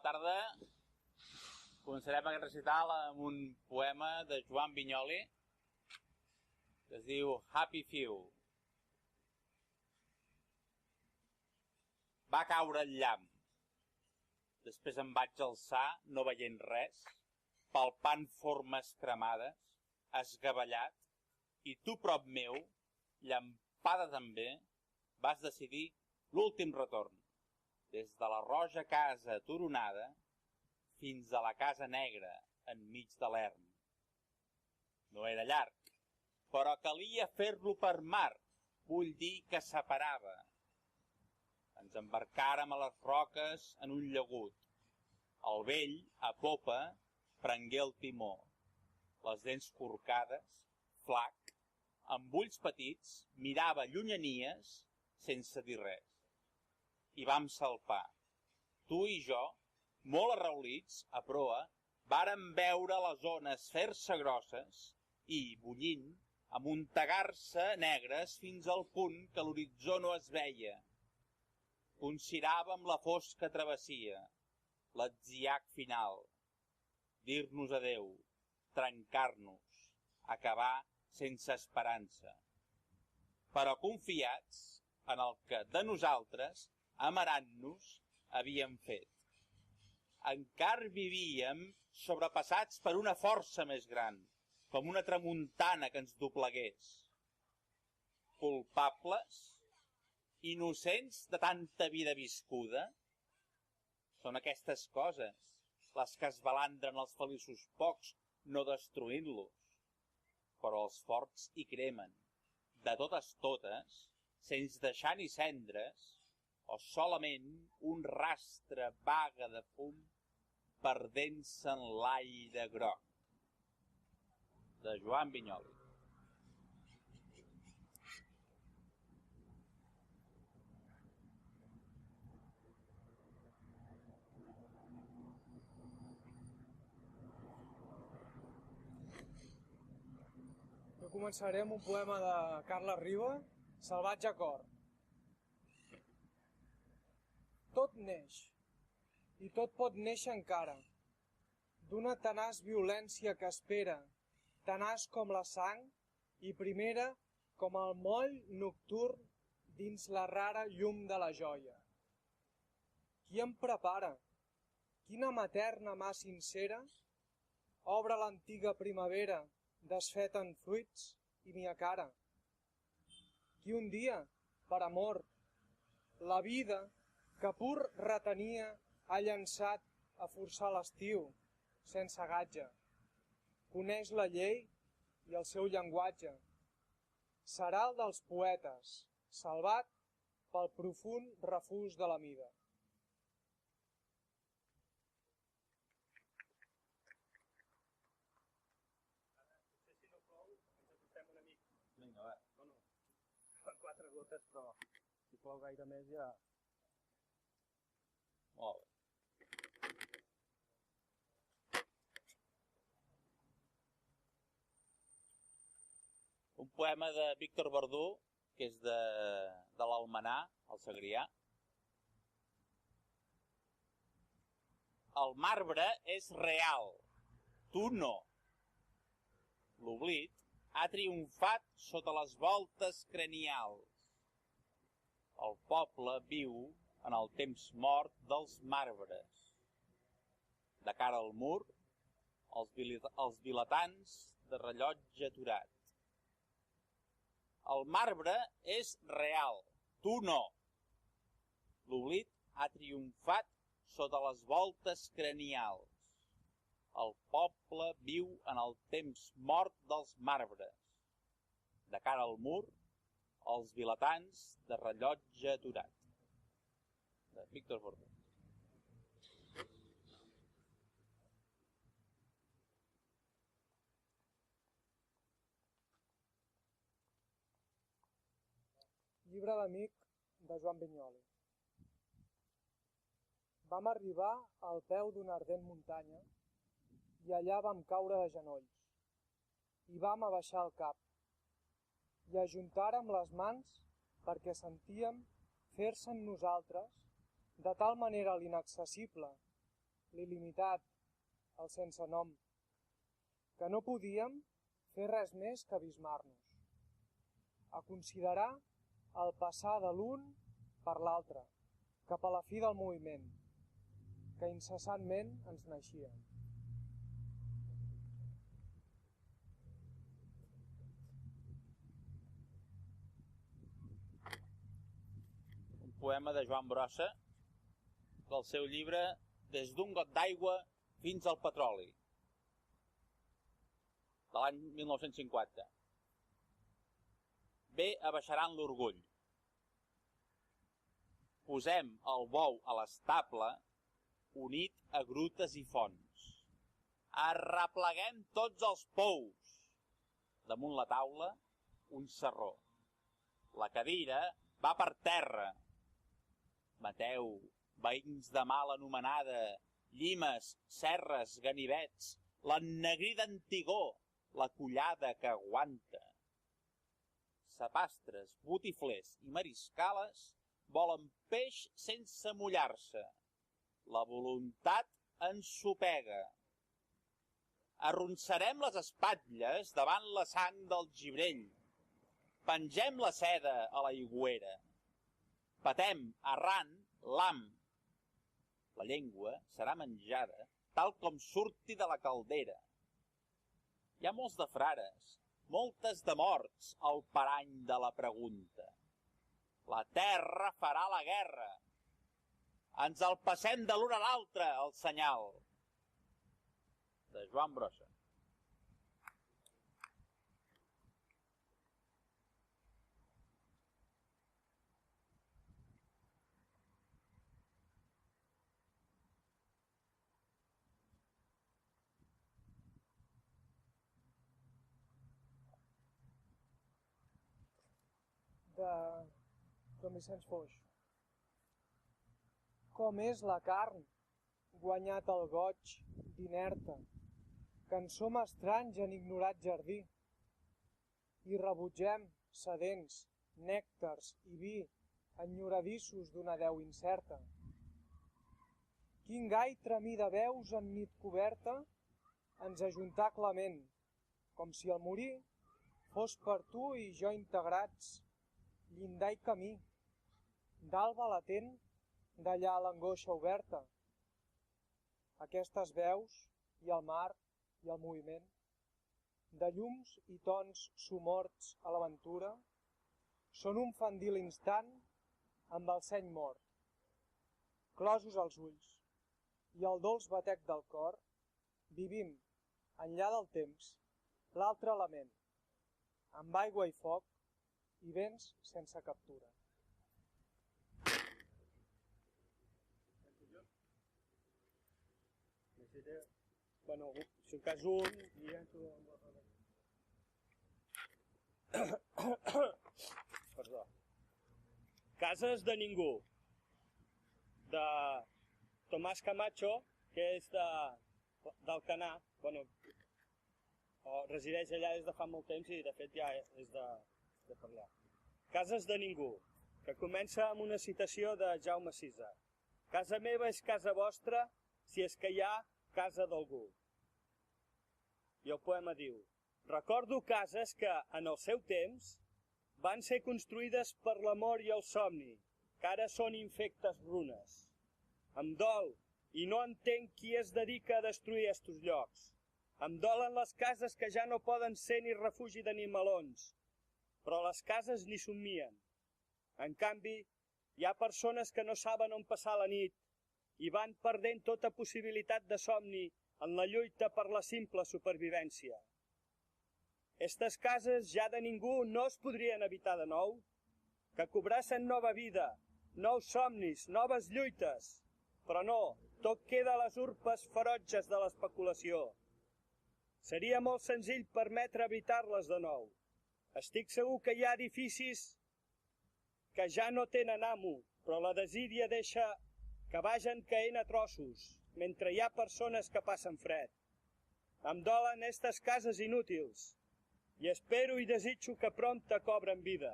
tarda començarem aquest recital amb un poema de Joan Vinyoli que es diu Happy Few. Va caure el llamp. Després em vaig alçar, no veient res, palpant formes cremades, esgavellat, i tu, prop meu, llampada també, vas decidir l'últim retorn, des de la roja casa aturonada fins a la casa negra enmig de l'erm. No era llarg, però calia fer-lo per mar, vull dir que separava. Ens embarcàrem a les roques en un llagut. El vell, a popa, prengué el timó. Les dents corcades, flac, amb ulls petits, mirava llunyanies sense dir res. I vam salpar. Tu i jo, molt arraulits, a proa, vàrem veure les ones fer-se grosses i, bullint, amuntegar-se negres fins al punt que l'horitzó no es veia. Conciràvem la fosca travessia, l'atziac final, dir-nos adeu, trencar-nos, acabar sense esperança. Però confiats en el que de nosaltres, amarant-nos, havíem fet. Encara vivíem sobrepassats per una força més gran, com una tramuntana que ens doblegués. Culpables, innocents de tanta vida viscuda, són aquestes coses les que es balandren els feliços pocs, no destruint-los. Però els forts hi cremen, de totes, sense deixar ni cendres, o solament un rastre vaga de fum perdent-se en l'aire groc. De Joan Vinyoli. Jo començaré amb un poema de Carles Riba, Salvatge cor. Tot neix, i tot pot néixer encara, d'una tenaç violència que espera, tenaç com la sang i primera com el moll nocturn dins la rara llum de la joia. Qui em prepara? Quina materna mà sincera obre l'antiga primavera desfeta en fruits i n'hi ha cara. Qui un dia, per amor, la vida que pur retenia ha llançat a forçar l'estiu, sense gatge. Coneix la llei i el seu llenguatge. Serà el dels poetes, salvat pel profund refús de la mida. Vinga, va. Bueno, 4 gotes, però si plou gaire més ja... Molt bé. Un poema de Víctor Verdú, que és de l'Almenar, el Segrià. El marbre és real, tu no. L'oblit ha triomfat sota les voltes cranials. El poble viu en el temps mort dels marbres. De cara al mur, els vilatans de rellotge aturat. El marbre és real, tu no. L'oblit ha triomfat sota les voltes cranials. El poble viu en el temps mort dels marbres. De cara al mur, els vilatans de rellotge aturat. De Víctor Verdú. Llibre d'amic de Joan Vinyoli. Vam arribar al peu d'una ardent muntanya i allà vam caure de genolls i vam abaixar el cap i ajuntàrem les mans perquè sentíem fer-se en nosaltres de tal manera l'inaccessible l'il·limitat, el sense nom, que no podíem fer res més que abismar-nos, a considerar el passar de l'un per l'altre, cap a la fi del moviment, que incessantment ens naixia. Un poema de Joan Brossa, del seu llibre Des d'un got d'aigua fins al petroli, de l'any 1950. Bé abaixaran l'orgull. Posem el bou a l'estable, unit a grutes i fonts. Arrepleguem tots els pous. Damunt la taula, un sarró. La cadira va per terra. Mateu, veïns de mal anomenada, llimes, serres, ganivets, l'ennegrida antigor, la collada que aguanta. Sapastres, botiflers i mariscales volen peix sense mullar-se. La voluntat ensopega. Arronsarem les espatlles davant la sang del gibrell. Pengem la seda a la aigüera. Patem, arran, l'ham. La llengua serà menjada tal com surti de la caldera. Hi ha molts de frares, moltes de morts al parany de la pregunta. La terra farà la guerra. Ens el passem de l'un a l'altre, el senyal. De Joan Brossa. De Joan Vicenç Foix. Com és la carn, guanyat el goig d'inerta, que en som estranys en ignorat jardí, i rebutgem, sedents, nèctars i vi, enyoradissos d'una deu incerta. Quin gai tremí de veus en nit coberta ens ajuntà clement, com si el morir fos per tu i jo integrats, llindar i camí, d'alba latent, d'allà l'angoixa oberta. Aquestes veus, i el mar, i el moviment, de llums i tons somorts a l'aventura, són un fandil instant amb el seny mort. Closos els ulls, i el dolç batec del cor, vivim, enllà del temps, l'altre element, amb aigua i foc, i vents sense captura. Bueno, si en cas un... Perdó. Cases de ningú, de Tomàs Camacho, que és d'Alcanar, bueno, resideix allà des de fa molt temps i de fet ja és de parlar. Cases de ningú, que comença amb una citació de Jaume Sisa. Casa meva és casa vostra, si és que hi ha casa d'algú. I el poema diu: recordo cases que, en el seu temps, van ser construïdes per l'amor i el somni, que ara són infectes runes. Em dol, i no entenc qui es dedica a destruir estos llocs. Em dolen les cases que ja no poden ser ni refugi d'animalons, però les cases ni somnien. En canvi, hi ha persones que no saben on passar la nit i van perdent tota possibilitat de somni en la lluita per la simple supervivència. Estes cases ja de ningú no es podrien habitar de nou, que cobrassen nova vida, nous somnis, noves lluites, però no, tot queda a les urpes ferotges de l'especulació. Seria molt senzill permetre habitar-les de nou. Estic segur que hi ha edificis que ja no tenen amo, però la desídia deixa que vagin caent a trossos, mentre hi ha persones que passen fred. Em dolen estes cases inútils, i espero i desitjo que prompte cobren vida.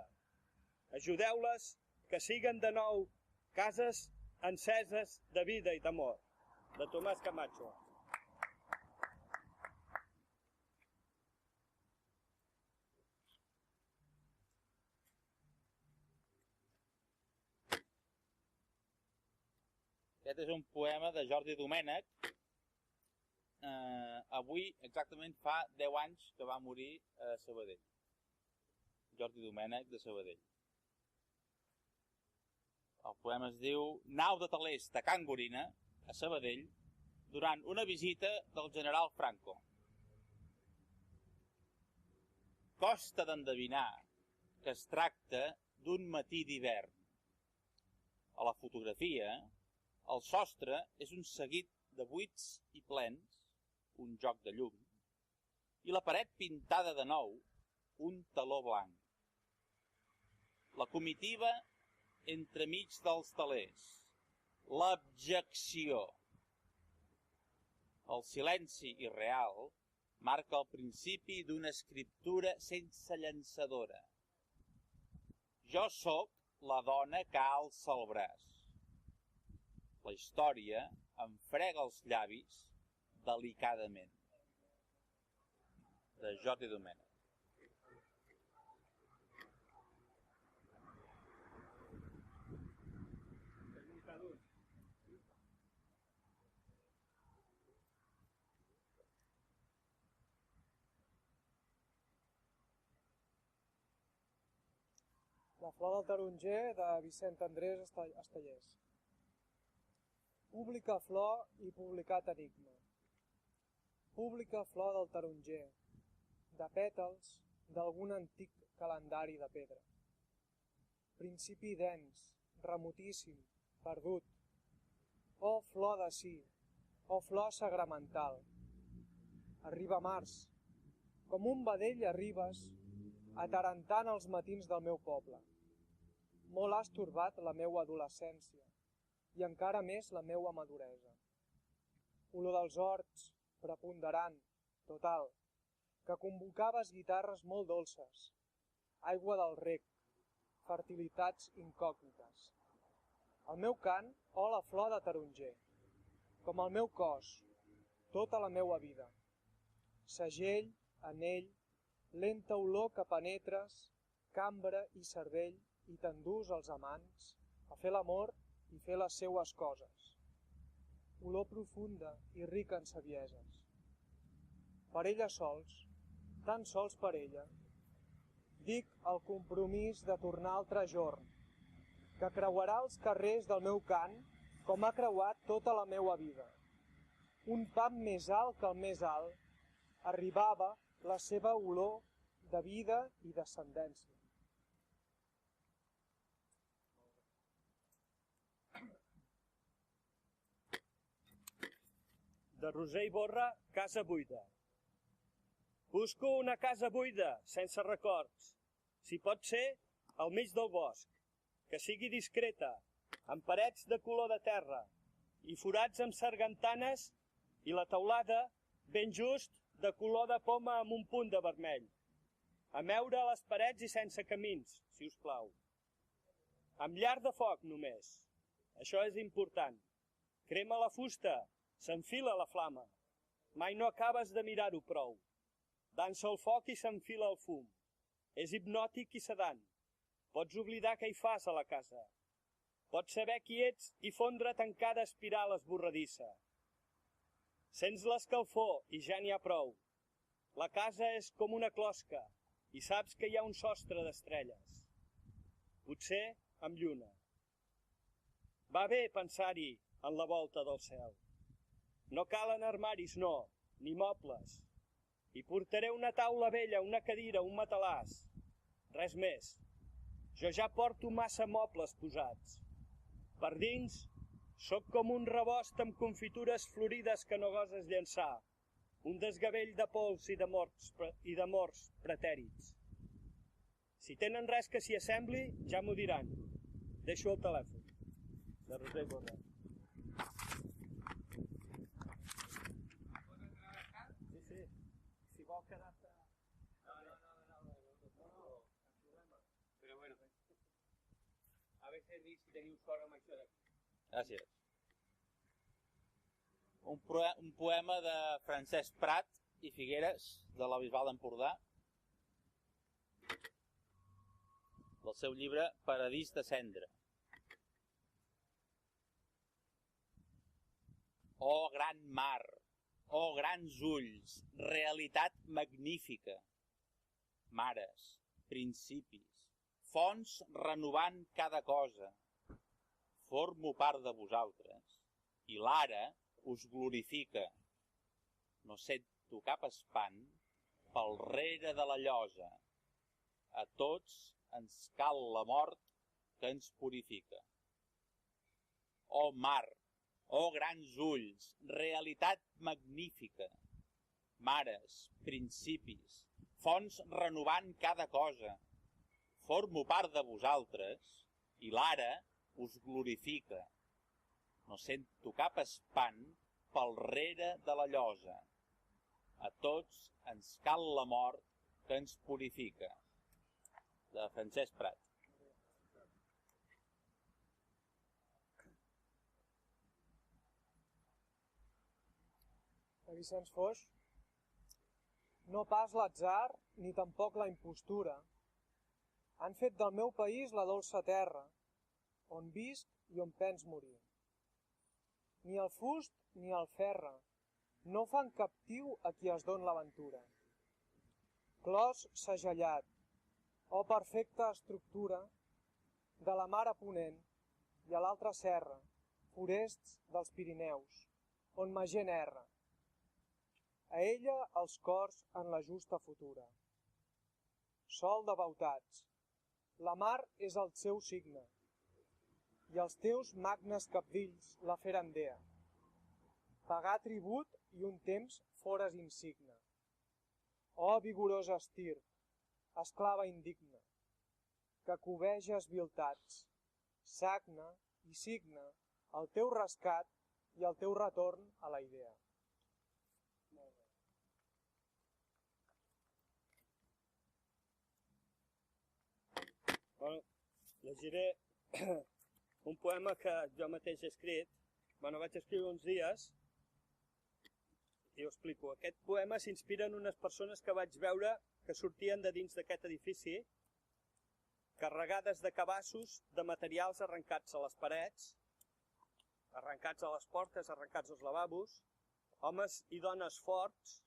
Ajudeu-les que siguen de nou cases enceses de vida i d'amor. de Tomàs Camacho. Aquest és un poema de Jordi Domènech. Avui exactament fa 10 anys que va morir a Sabadell. Jordi Domènech de Sabadell. El poema es diu Nau de telers de Can Gorina, a Sabadell, durant una visita del general Franco. Costa d'endevinar que es tracta d'un matí d'hivern. A la fotografia, el sostre és un seguit de buits i plens, un joc de llum, i la paret pintada de nou, un taló blanc. La comitiva entremig dels telers, l'abjecció. El silenci irreal marca el principi d'una escriptura sense llançadora. Jo sóc la dona que alça el braç. La història em frega els llavis delicadament. De Jordi Domènech. La flor del taronger de Vicent Andrés Estellers. Pública flor i publicat enigma. Pública flor del taronger, de pètals d'algun antic calendari de pedra. Principi dens, remotíssim, perdut. Oh flor de sí, oh flor sagramental. Arriba març, com un vedell arribes, atarantant els matins del meu poble. Molt has torbat la meua adolescència i encara més la meua maduresa. Olor dels horts, preponderant, total, que convocaves guitarres molt dolces, aigua del rec, fertilitats incògnites. El meu cant, oh la flor de taronger, com el meu cos, tota la meua vida. Segell, anell, lenta olor que penetres, cambra i cervell i t'endús als amants a fer l'amor i fer les seues coses. Olor profunda i rica en savieses. Per ella sols, tan sols per ella, dic el compromís de tornar altre jorn, que creuarà els carrers del meu cant com ha creuat tota la meua vida. Un pam més alt que el més alt, arribava la seva olor de vida i descendència. De Roser Iborra, casa buida. Busco una casa buida, sense records. Si pot ser, al mig del bosc, que sigui discreta, amb parets de color de terra i forats amb sargantanes i la teulada ben just de color de poma amb un punt de vermell. A meure a les parets i sense camins, si us plau. Amb llar de foc només. Això és important. Crema la fusta, s'enfila la flama. Mai no acabes de mirar-ho prou. Dansa el foc i s'enfila el fum. És hipnòtic i sedant. Pots oblidar què hi fas a la casa. Pots saber qui ets i fondre't en cada espiral esborradissa. Sents l'escalfor i ja n'hi ha prou. La casa és com una closca i saps que hi ha un sostre d'estrelles. Potser amb lluna. Va bé pensar-hi en la volta del cel. No calen armaris, no, ni mobles. Hi portaré una taula vella, una cadira, un matalàs. Res més. Jo ja porto massa mobles posats. Per dins, sóc com un rebost amb confitures florides que no goses llençar. Un desgavell de pols i de morts pretèrits. Si tenen res que s'hi assembli, ja m'ho diran. Deixo el telèfon. De Roser Iborra. Sí. Si vol quedar-te... No. Però bueno, a veces si teniu sort amb això d'aquí. Gràcies. un poema de Francesc Prat i Figueres, de la Bisbal d'Empordà, del seu llibre Paradís de Cendra. Oh gran mar, oh grans ulls, realitat magnífica, mares, principis, fonts renovant cada cosa, formo part de vosaltres, i l'ara us glorifica. No sento cap espant pel rere de la llosa. A tots ens cal la mort que ens purifica. Oh mar, oh grans ulls, realitat magnífica, mares, principis, fonts renovant cada cosa. Formo part de vosaltres i l'ara us glorifica. No sento cap espant pel rere de la llosa. A tots ens cal la mort que ens purifica. De Francesc Prat. De Vicenç Foix. No pas l'atzar ni tampoc la impostura han fet del meu país la dolça terra, on visc i on pens morir. Ni el fust ni el ferre no fan captiu a qui es don l'aventura. Clos segellat, o perfecta estructura, de la mar a ponent i a l'altra serra, forests dels Pirineus, on ma gent erra. A ella els cors en la justa futura. Sol de bautats, la mar és el seu signe, i els teus magnes capdills la feren dea. Pagar tribut i un temps fores insigne. Oh vigorós estir, esclava indigna, que cobeges viltats, sagna i signa el teu rescat i el teu retorn a la idea. Bueno, llegiré un poema que jo mateix he escrit. Bueno, vaig escriure uns dies i ho explico. Aquest poema s'inspira en unes persones que vaig veure que sortien de dins d'aquest edifici, carregades de cabassos, de materials arrencats a les parets, arrencats a les portes, arrencats als lavabos, homes i dones forts,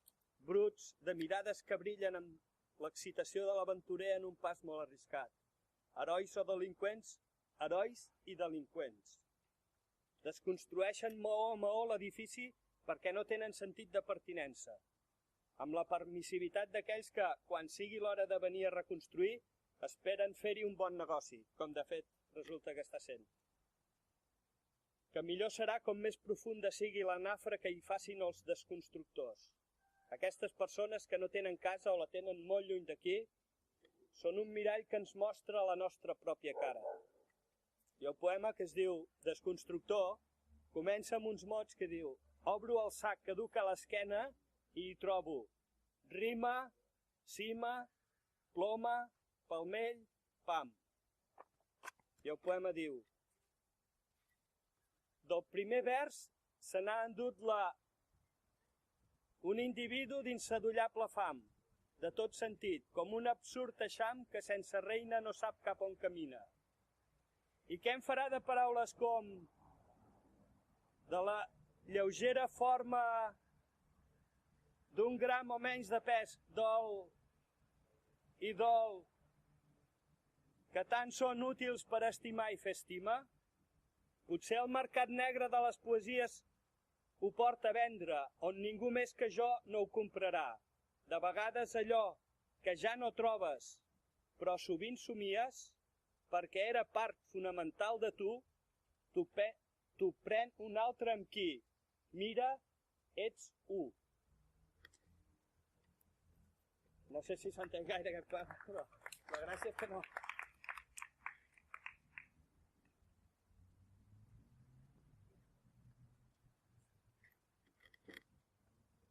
bruts, de mirades que brillen amb l'excitació de l'aventurer en un pas molt arriscat. Herois o delinqüents, herois i delinqüents. Desconstrueixen maó a maó l'edifici perquè no tenen sentit de pertinença, amb la permissivitat d'aquells que, quan sigui l'hora de venir a reconstruir, esperen fer-hi un bon negoci, com de fet resulta que està sent. Que millor serà com més profunda sigui la nafra que hi facin els desconstructors. Aquestes persones que no tenen casa o la tenen molt lluny d'aquí, són un mirall que ens mostra la nostra pròpia cara. I el poema, que es diu Desconstructor, comença amb uns mots que diu: obro el sac que duc a l'esquena i hi trobo rima, cima, ploma, palmell, pam. I el poema diu: del primer vers se n'ha endut un individu d'insadollable fam, de tot sentit, com un absurd eixam que sense reina no sap cap on camina. I què en farà de paraules com de la lleugera forma d'un gram o menys de pes, dol i dol, que tant són útils per estimar i fer estima? Potser el mercat negre de les poesies ho porta a vendre, on ningú més que jo no ho comprarà. De vegades allò que ja no trobes, però sovint somies, perquè era part fonamental de tu, t'ho pren un altre amb qui. Mira, ets u. No sé si s'entén gaire aquest poema, però la gràcia és que no.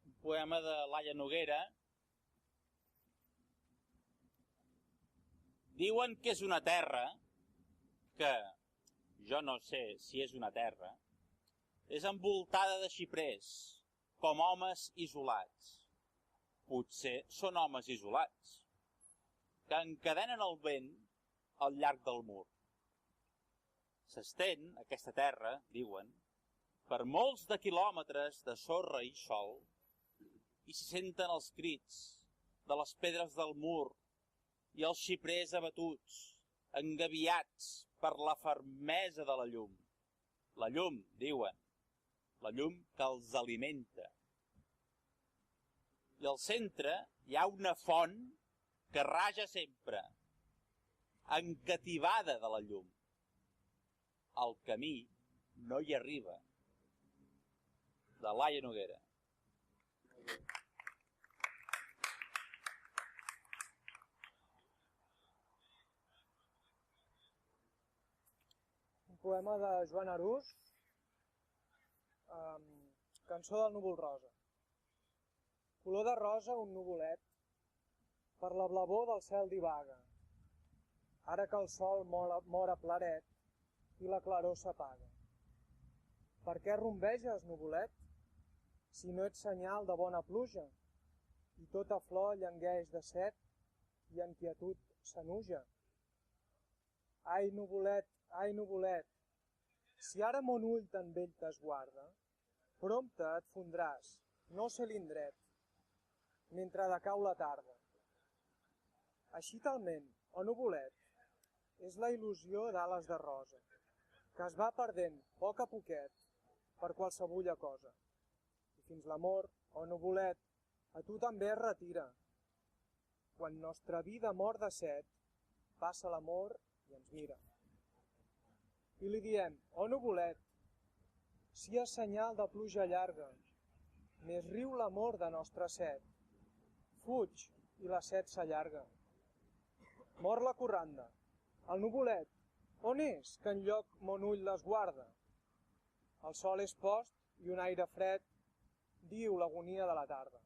Un poema de Laia Noguera. Diuen que és una terra, que jo no sé si és una terra, És envoltada de xiprers, com homes isolats. Potser són homes isolats, que encadenen el vent al llarg del mur. S'estén, aquesta terra, diuen, per molts de quilòmetres de sorra i sol, i s'hi senten els crits de les pedres del mur i els xiprers abatuts, engaviats per la fermesa de la llum. La llum, diuen, la llum que els alimenta. I al centre hi ha una font que raja sempre, encativada de la llum. El camí no hi arriba. De Laia Noguera. Un poema de Joan Arús, Cançó del núvol rosa. Color de rosa un nuvolet, per la blavor del cel divaga, ara que el sol mor a plaret i la claror s'apaga. Per què rumbeges, nuvolet, si no ets senyal de bona pluja, i tota flor llangueix de set i en quietud s'enuja? Ai, nuvolet, si ara mon ull tan vell t'esguarda, prompte et fondràs, no sé l'indret, mentre decau la tarda. Així talment, o nuvolet, és la il·lusió d'ales de rosa, que es va perdent poc a poquet per qualsevulla cosa. I fins l'amor, o nuvolet, a tu també es retira. Quan nostra vida mor de set, passa l'amor i ens mira. I li diem, o nuvolet, si és senyal de pluja llarga, més riu l'amor de nostra set. Fuig i la set s'allarga. Mor la corranda. El nuvolet, on és que enlloc mon ull les guarda? El sol és post i un aire fred diu l'agonia de la tarda.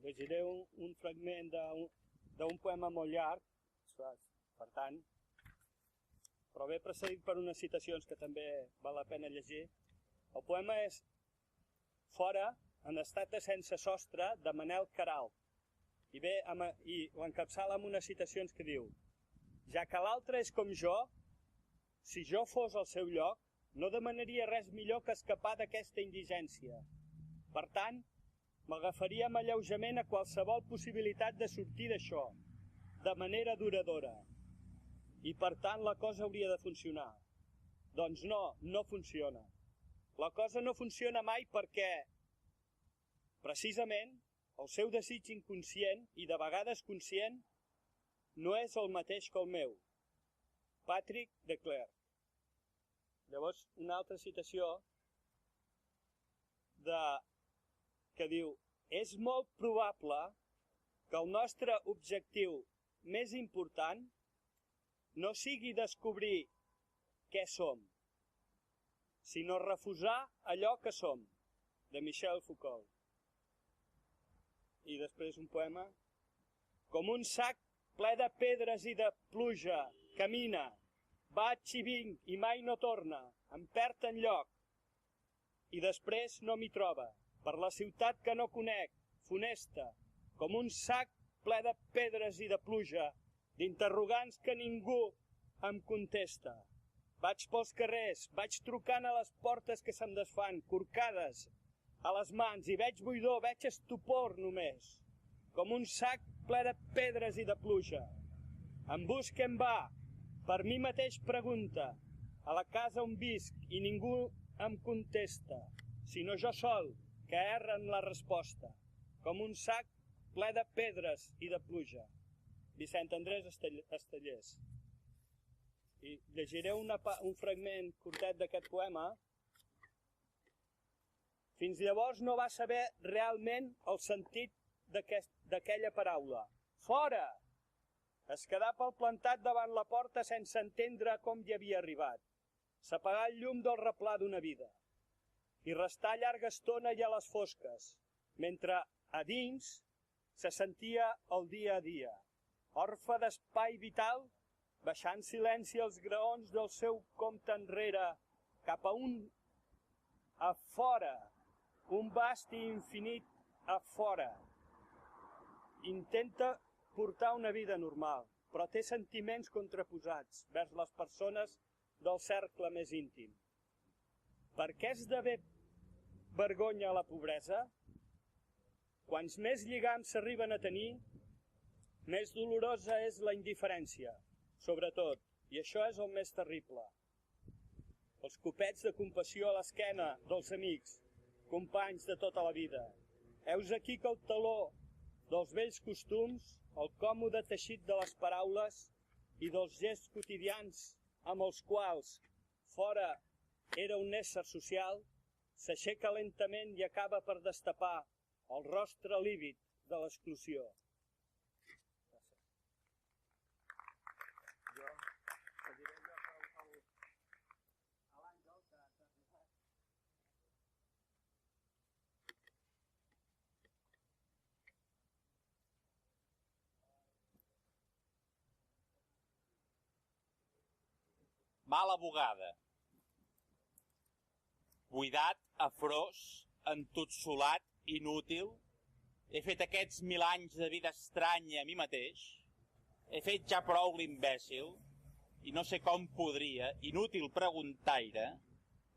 Llegiré un fragment d'un poema molt llarg, per tant, però ve precedit per unes citacions que també val la pena llegir. El poema és Fora, en estat de sense sostre, de Manel Queralt, i ho encapçala amb unes citacions que diu: ja que l'altre és com jo, si jo fos al seu lloc, no demanaria res millor que escapar d'aquesta indigència. Per tant, m'agafaria amb alleujament a qualsevol possibilitat de sortir d'això, de manera duradora. I per tant la cosa hauria de funcionar. Doncs no, no funciona. La cosa no funciona mai perquè, precisament, el seu desig inconscient i de vegades conscient no és el mateix que el meu. Patrick de Klerk. Llavors, una altra citació que diu: és molt probable que el nostre objectiu més important no sigui descobrir què som, sinó refusar allò que som, de Michel Foucault. I després un poema. Com un sac ple de pedres i de pluja, camina, vaig i vinc i mai no torna, em perd enlloc. I després no m'hi troba, per la ciutat que no conec, funesta, com un sac ple de pedres i de pluja, d'interrogants que ningú em contesta. Vaig pels carrers, vaig trucant a les portes que se'm desfan, corcades a les mans, i veig buidor, veig estupor només, com un sac ple de pedres i de pluja. Em busca en va, per mi mateix pregunta, a la casa on visc i ningú em contesta, sinó jo sol, que erra en la resposta, com un sac ple de pedres i de pluja. Vicent Andrés Estellers. I llegiré un fragment curtet d'aquest poema. Fins llavors no va saber realment el sentit d'aquella paraula. Fora! Es quedà palplantat davant la porta sense entendre com hi havia arribat. S'apagà el llum del replà d'una vida. I restà llarga estona i a les fosques, mentre a dins se sentia el dia a dia. orfe d'espai vital, baixant silenci els graons del seu compte enrere, cap a a fora, un vast i infinit a fora. Intenta portar una vida normal, però té sentiments contraposats vers les persones del cercle més íntim. Per què esdevé vergonya la pobresa? Quants més lligams s'arriben a tenir, més dolorosa és la indiferència, sobretot, i això és el més terrible. Els copets de compassió a l'esquena dels amics, companys de tota la vida. Heus aquí que el taló dels vells costums, el còmode teixit de les paraules i dels gests quotidians amb els quals fora era un ésser social, s'aixeca lentament i acaba per destapar el rostre lívid de l'exclusió. Mala bugada. Buidat, afrós, entotsolat, inútil, he fet aquests 1000 anys de vida estranya a mi mateix, he fet ja prou l'imbècil, i no sé com podria, inútil preguntaire,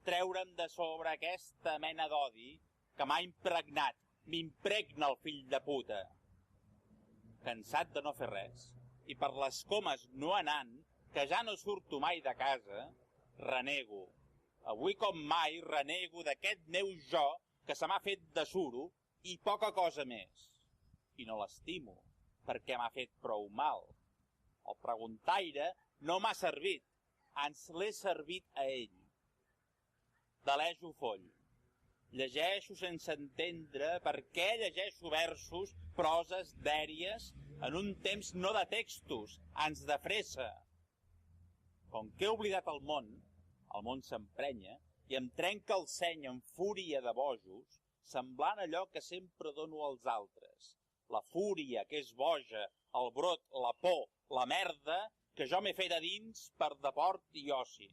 treure'm de sobre aquesta mena d'odi que m'ha impregnat, m'impregna el fill de puta. Cansat de no fer res, i per les comes no anant, que ja no surto mai de casa, renego. Avui com mai renego d'aquest meu jo que se m'ha fet de suro i poca cosa més. I no l'estimo, perquè m'ha fet prou mal. El preguntaire no m'ha servit, ans l'he servit a ell. Delejo foll. Llegeixo sense entendre per què llegeixo versos, proses, dèries, en un temps no de textos, ans de fressa. Com que he oblidat el món s'emprenya i em trenca el seny en fúria de bojos, semblant allò que sempre dono als altres. La fúria, que és boja, el brot, la por, la merda, que jo m'he fet a dins per deport i oci.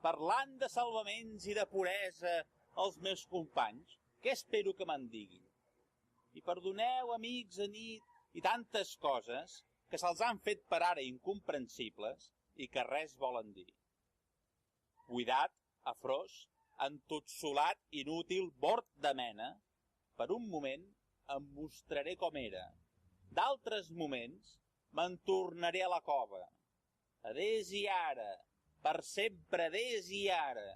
Parlant de salvaments i de puresa als meus companys, què espero que me'n diguin? I perdoneu, amics, a nit i tantes coses que se'ls han fet per ara incomprensibles i que res volen dir. Buidat, afrós, entotsolat, inútil, bord de mena, per un moment em mostraré com era. D'altres moments me'n tornaré a la cova. Adés i ara, per sempre adés i ara,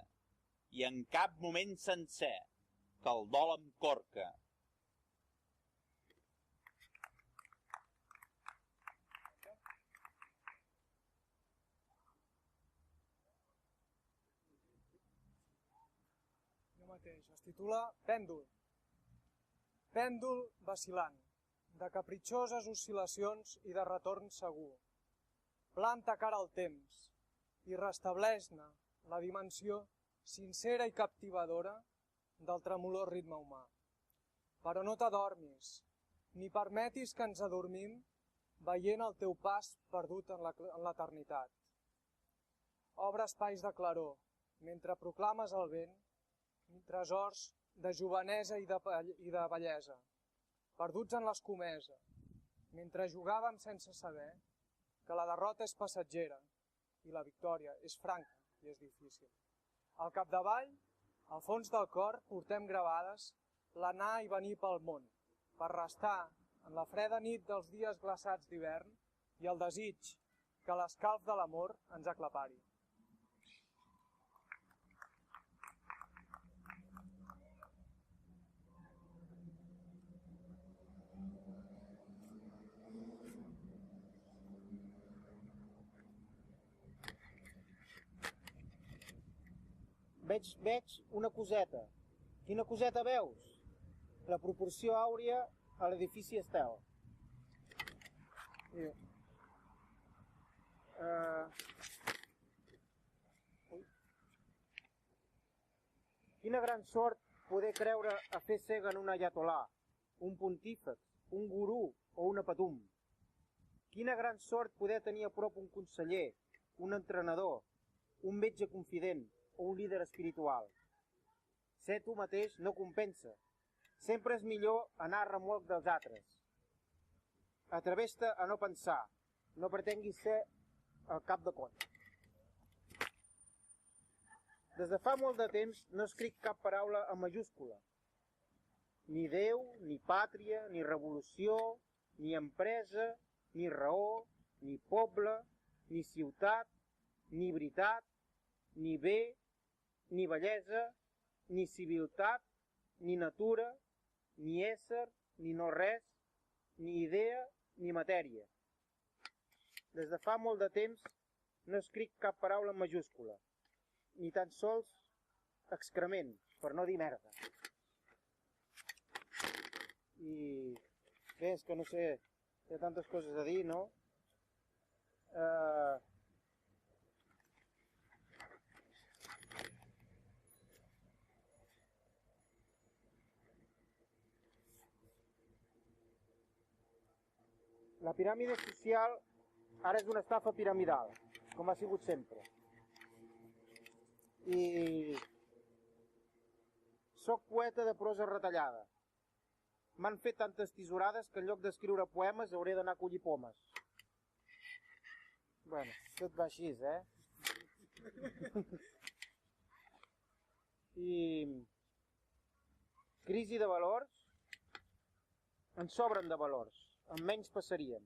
i en cap moment sencer, que el dol em corca. Es titula Pèndol. Pèndol vacil·lant, de capritxoses oscil·lacions i de retorn segur. Planta cara al temps i restableix-ne la dimensió sincera i captivadora del tremolor ritme humà. Però no t'adormis, ni permetis que ens adormim veient el teu pas perdut en l'eternitat. Obre espais de claror, mentre proclames al vent tresors de jovenesa i de bellesa, perduts en l'escomesa, mentre jugàvem sense saber que la derrota és passatgera i la victòria és franca i és difícil. Al capdavall, al fons del cor, portem gravades l'anar i venir pel món, per restar en la freda nit dels dies glaçats d'hivern i el desig que l'escalf de l'amor ens aclapari. Veig una coseta. Quina coseta veus? La proporció àurea a l'edifici Estel. Quina gran sort poder creure a fer cega en un ayatolà, un pontífex, un gurú o una patum. Quina gran sort poder tenir a prop un conseller, un entrenador, un metge confident o un líder espiritual. Ser tu mateix no compensa. Sempre és millor anar a remolc dels altres. Atreveix-te a no pensar. No pretenguis ser el cap de coll. Des de fa molt de temps no escric cap paraula en majúscula. Ni Déu, ni pàtria, ni revolució, ni empresa, ni raó, ni poble, ni ciutat, ni veritat, ni bé, ni bellesa, ni civilitat, ni natura, ni ésser, ni no res, ni idea, ni matèria. Des de fa molt de temps no escric cap paraula en majúscula, ni tan sols excrement, per no dir merda. I bé, és que no sé, hi ha tantes coses a dir, no? La piràmide social ara és una estafa piramidal, com ha sigut sempre. I soc poeta de prosa retallada. M'han fet tantes tisorades que en lloc d'escriure poemes hauré d'anar a collir pomes. Bueno, tot va així, I crisi de valors, en sobren de valors, en menys passarien.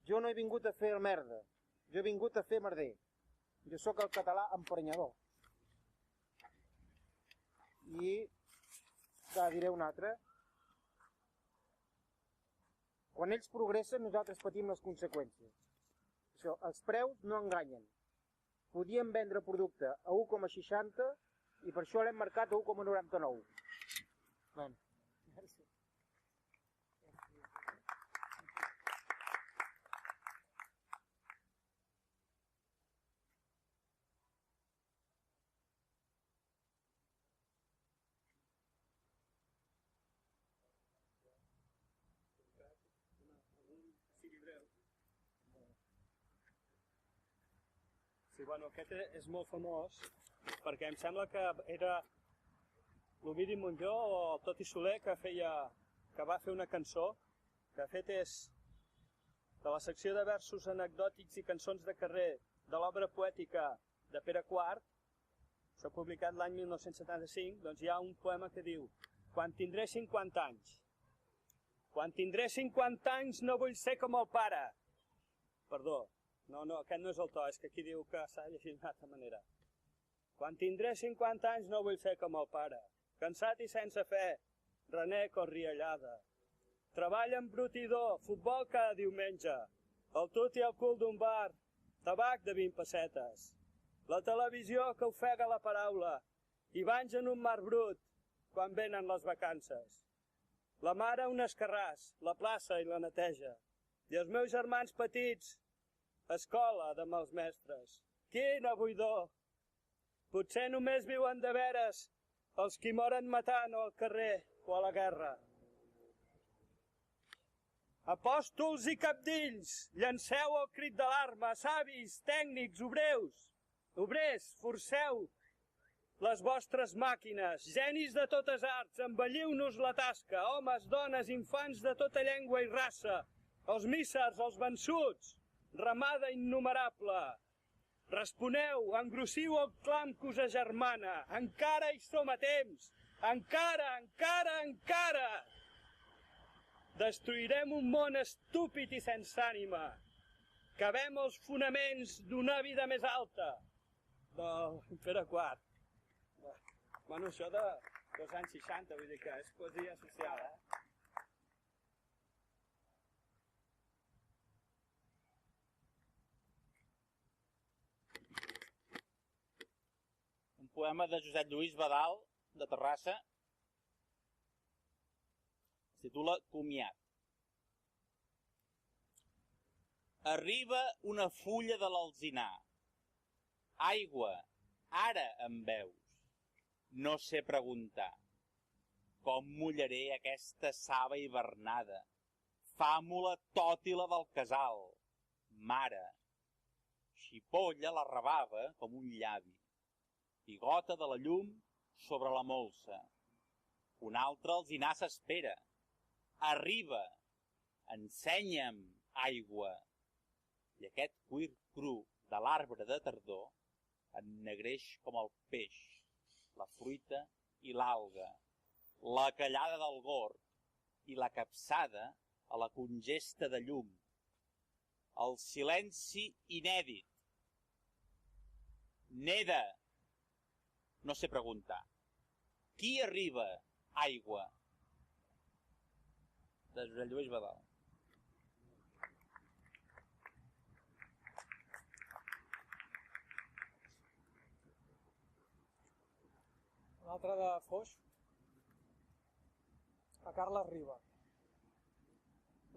Jo no he vingut a fer el merda, jo he vingut a fer merder. Jo sóc el català emprenyador. I diré un altre. Quan ells progressen, nosaltres patim les conseqüències. Això, els preus no enganyen. Podíem vendre producte a 1,60 i per això l'hem marcat a 1,99. Bueno, gràcies. Sí, bueno, aquest és molt famós perquè em sembla que era l'Ovidi Montllor o el Toti Soler que va fer una cançó que de fet és de la secció de versos anecdòtics i cançons de carrer de l'obra poètica de Pere IV, s'ha publicat l'any 1975, doncs hi ha un poema que diu: quan tindré 50 anys, quan tindré 50 anys no vull ser com el pare. Perdó, no, aquest no és el to, és que aquí diu que s'ha llegit d'una altra manera. Quan tindré 50 anys no vull ser com el pare, cansat i sense fe, renec o riallada. Treball embrutidor, futbol cada diumenge, el tut i el cul d'un bar, tabac de 20 pessetes, la televisió que ofega la paraula i banys en un mar brut quan venen les vacances. La mare un escarràs, la plaça i la neteja, i els meus germans petits, escola de mals mestres. Quina buidor! Potser només viuen de veres els qui moren matant o al carrer o a la guerra. Apòstols i cabdills, llanceu el crit d'alarma, savis, tècnics, obrers, forceu les vostres màquines, genis de totes arts, embelliu-nos la tasca, homes, dones, infants de tota llengua i raça, els míssers, els vençuts, ramada innumerable. Responeu, engrossiu el clam que us agermana, encara hi som a temps, encara! Destruirem un món estúpid i sense ànima. Cavem els fonaments d'una vida més alta. Del Pere IV. Bueno, això dels anys 60, vull dir que és poesia social, Un poema de Josep Lluís Badal, de Terrassa, es titula Comiat. Arriba una fulla de l'alzinar. Aigua, ara em veus. No sé preguntar. Com mullaré aquesta saba hivernada, fàmula tòtila del casal, mare. Xipolla la rebava com un llavi, i gota de la llum sobre la molsa. Un altre alzinar s'espera. Arriba, ensenya'm aigua. I aquest cuir cru de l'arbre de tardor ennegreix com el peix, la fruita i l'alga, la callada del gord i la capçada a la congesta de llum. El silenci inèdit. Neda. No sé preguntar. Qui arriba? Aigua. De Josep Lluís Badal. Un altre de Foix, a Carles Riba.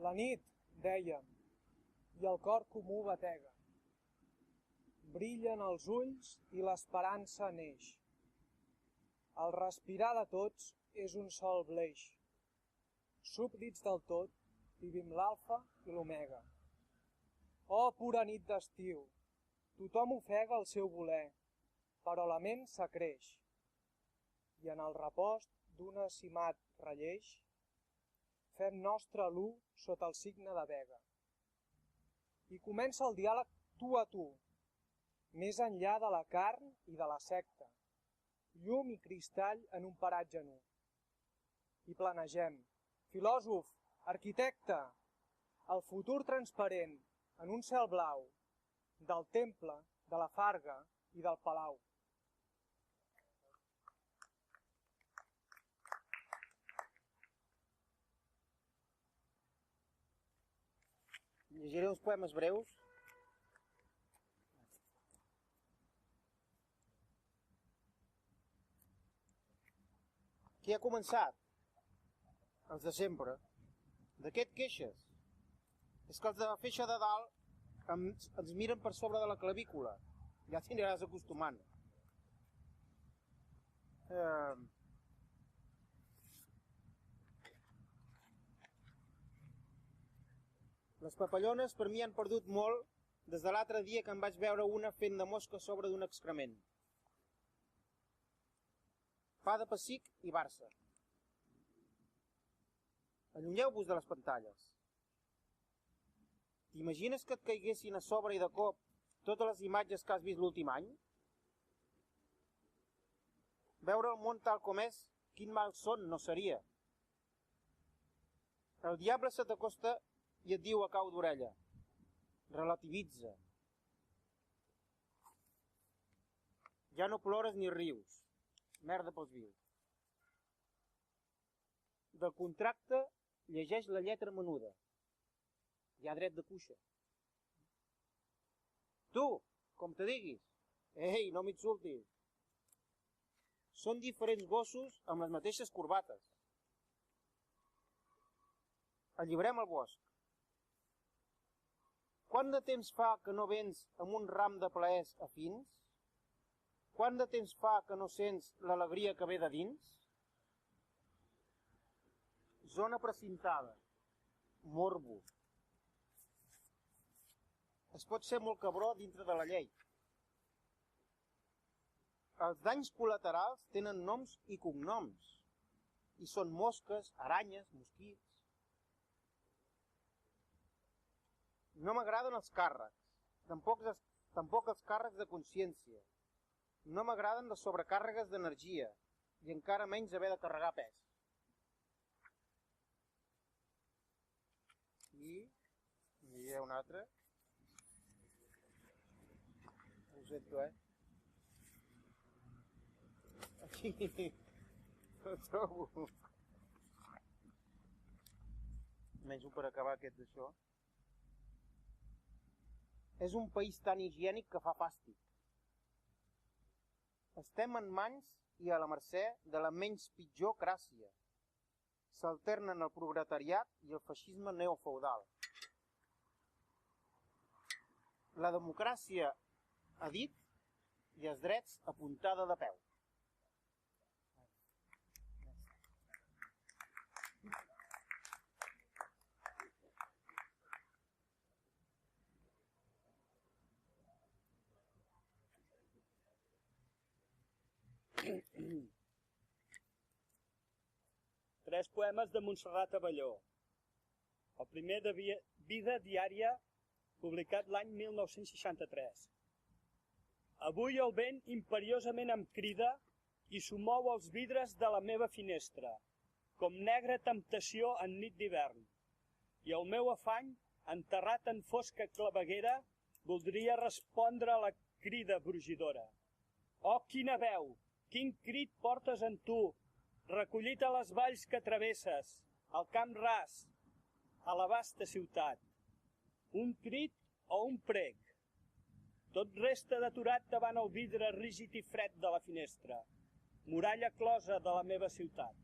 La nit, dèiem, i el cor comú batega. Brillen els ulls i l'esperança neix. El respirar de tots és un sol bleix. Súbdits del tot, vivim l'alfa i l'omega. Oh, pura nit d'estiu! Tothom ofega el seu voler, però la ment s'acreix. I en el repost d'un acimat relleix, fem nostre l'u sota el signe de Vega. I comença el diàleg tu a tu, més enllà de la carn i de la secta, llum i cristall en un paratge nu. I planegem, filòsof, arquitecte, el futur transparent en un cel blau, del temple, de la farga i del palau. Llegiré uns poemes breus. Qui ha començat? Els de sempre. De què et queixes? És que els de la feixa de dalt ens miren per sobre de la clavícula. Ja t'aniràs acostumant. Les papallones per mi han perdut molt des de l'altre dia que em vaig veure una fent de mosca a sobre d'un excrement. Pa de pessic i Barça. Allunyeu-vos de les pantalles. T'imagines que et caiguessin a sobre i de cop totes les imatges que has vist l'últim any? Veure el món tal com és, quin mal son no seria. El diable se t'acosta i et diu a cau d'orella. Relativitza. Ja no plores ni rius. Merda pels vius. Del contracte llegeix la lletra menuda. Hi ha dret de cuixa. Tu, com te diguis. Ei, no m'insultis. Són diferents gossos amb les mateixes corbates. Alliberem el bosc. Quant de temps fa que no vens amb un ram de plaers afins? Quant de temps fa que no sents l'alegria que ve de dins? Zona precintada. Morbo. Es pot ser molt cabró dintre de la llei. Els danys col·laterals tenen noms i cognoms. I són mosques, aranyes, mosquits. No m'agraden els càrrecs, tampoc els càrrecs de consciència. No m'agraden les sobrecàrregues d'energia i encara menys haver de carregar pes. I hi ha un altre. Ho sento, Aquí ho trobo. Menys un per acabar aquest d'això. És un país tan higiènic que fa fàstic. Estem en mans i a la mercè de la menys pitjor cràcia. S'alternen el proletariat i el feixisme neofeudal. La democràcia ha dit i els drets a puntada de peu. Tres poemes de Montserrat Abelló. El primer de Vida diària, publicat l'any 1963. Avui el vent imperiosament em crida i s'ho mou als vidres de la meva finestra, com negra temptació en nit d'hivern. I el meu afany, enterrat en fosca claveguera, voldria respondre a la crida brugidora. Oh, quina veu! Quin crit portes en tu, recollit a les valls que travesses, al camp ras, a la vasta ciutat. Un crit o un prec? Tot resta d'aturat davant el vidre rígid i fred de la finestra, muralla closa de la meva ciutat.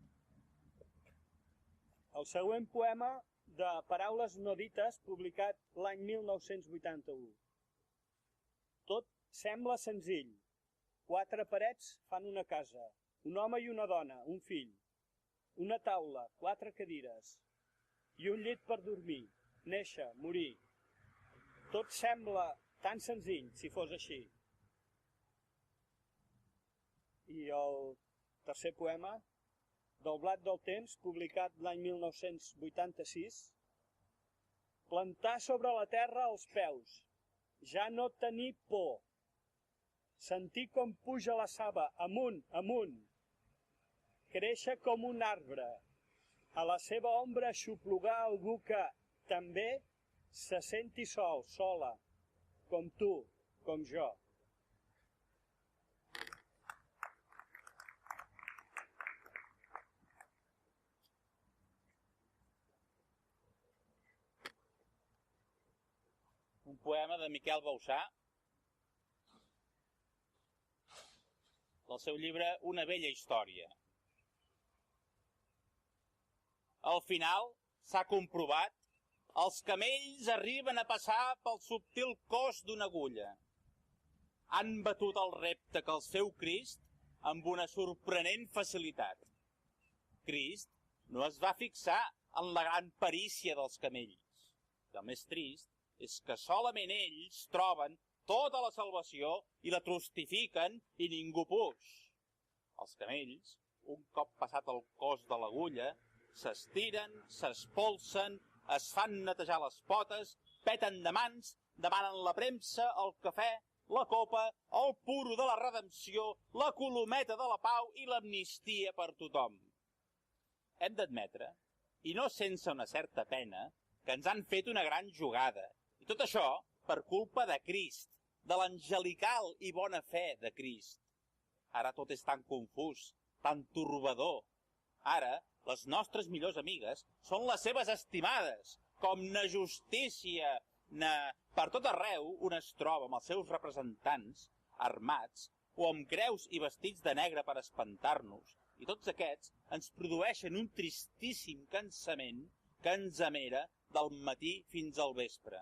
El següent poema, de Paraules no dites, publicat l'any 1981. Tot sembla senzill. 4 parets fan una casa, un home i una dona, un fill, una taula, 4 cadires i un llit per dormir, néixer, morir. Tot sembla tan senzill, si fos així. I el tercer poema, del Blat del Temps, publicat l'any 1986. Plantar sobre la terra els peus, ja no tenir por. Sentir com puja la saba, amunt, amunt. Créixer com un arbre. A la seva ombra xuplugar algú que també se senti sol, sola, com tu, com jo. Un poema de Miquel Bausà, del seu llibre Una vella història. Al final, s'ha comprovat, els camells arriben a passar pel subtil cos d'una agulla. Han batut el repte que els feu Crist amb una sorprenent facilitat. Crist no es va fixar en la gran perícia dels camells. I el més trist és que solament ells troben tota la salvació i la trustifiquen i ningú puix. Els camells, un cop passat el cos de l'agulla, s'estiren, s'espolsen, es fan netejar les potes, peten de mans, demanen la premsa, el cafè, la copa, el puro de la redempció, la colometa de la pau i l'amnistia per tothom. Hem d'admetre, i no sense una certa pena, que ens han fet una gran jugada. I tot això per culpa de Crist, de l'angelical i bona fe de Crist. Ara tot és tan confús, tan torbador. Ara, les nostres millors amigues són les seves estimades, com na justícia, per tot arreu un es troba amb els seus representants armats o amb creus i vestits de negre per espantar-nos, i tots aquests ens produeixen un tristíssim cansament que ens amera del matí fins al vespre.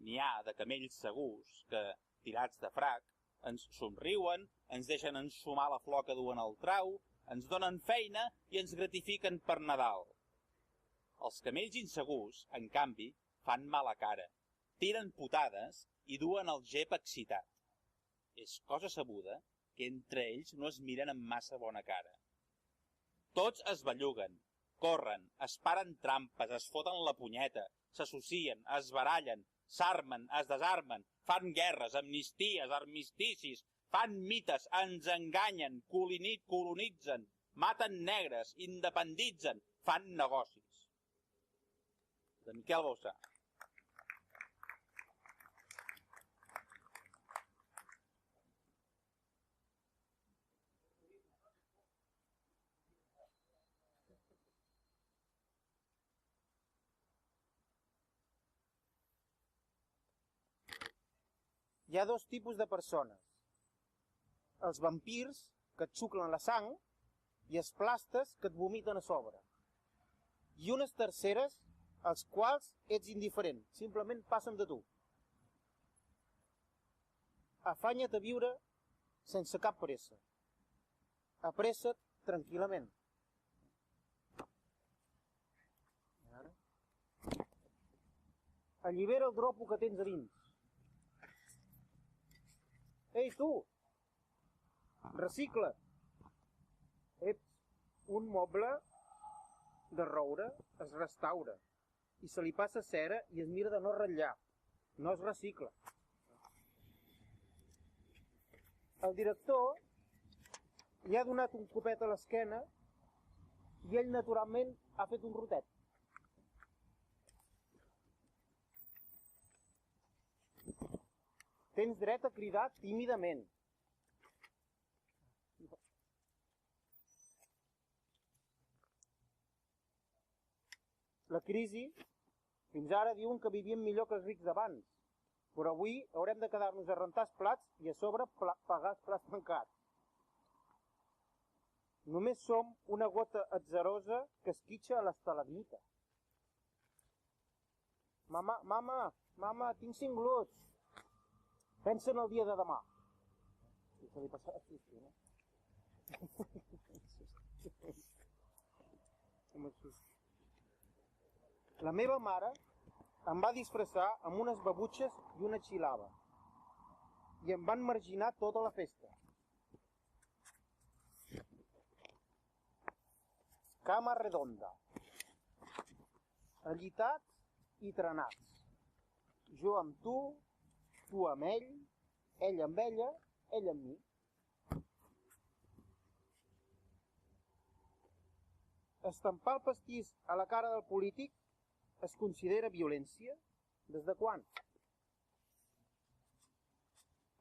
N'hi ha de camells segurs que, tirats de frac, ens somriuen, ens deixen ensumar la flor que duen al trau, ens donen feina i ens gratifiquen per Nadal. Els camells insegurs, en canvi, fan mala cara, tiren potades i duen el gep excitat. És cosa sabuda que entre ells no es miren amb massa bona cara. Tots es belluguen, corren, es paren trampes, es foten la punyeta, s'associen, es barallen, s'armen, es desarmen, fan guerres, amnisties, armisticis, fan mites, ens enganyen, colonitzen, maten negres, independitzen, fan negocis. De Miquel Bausà. Hi ha 2 tipus de persones. Els vampirs, que et xuclen la sang, i els plastes, que et vomiten a sobre. I unes terceres, als quals ets indiferent, simplement passen de tu. Afanya't a viure sense cap pressa. Apressa't tranquil·lament. Allibera el dropo que tens a dins. Ei, tu! Recicla. Un moble de roure es restaura i se li passa cera i es mira de no ratllar. No es recicla. El director li ha donat un copet a l'esquena i ell naturalment ha fet un rotet. Tens dret a cridar tímidament. La crisi, fins ara diuen que vivíem millor que els rics d'abans, però avui haurem de quedar-nos a rentar els plats i a sobre pagar els plats tancats. Només som una gota atzerosa que esquitxa a l'estalagmita. Mama, tinc 5 gluts. Pensa en el dia de demà. I se li passa així, no? La meva mare em va disfressar amb unes babutxes i una xilava i em van marginar tota la festa. Cama redonda, allitats i trenats. Jo amb tu amb ell amb ella, ell amb mi. Estampar el pastís a la cara del polític es considera violència? Des de quan?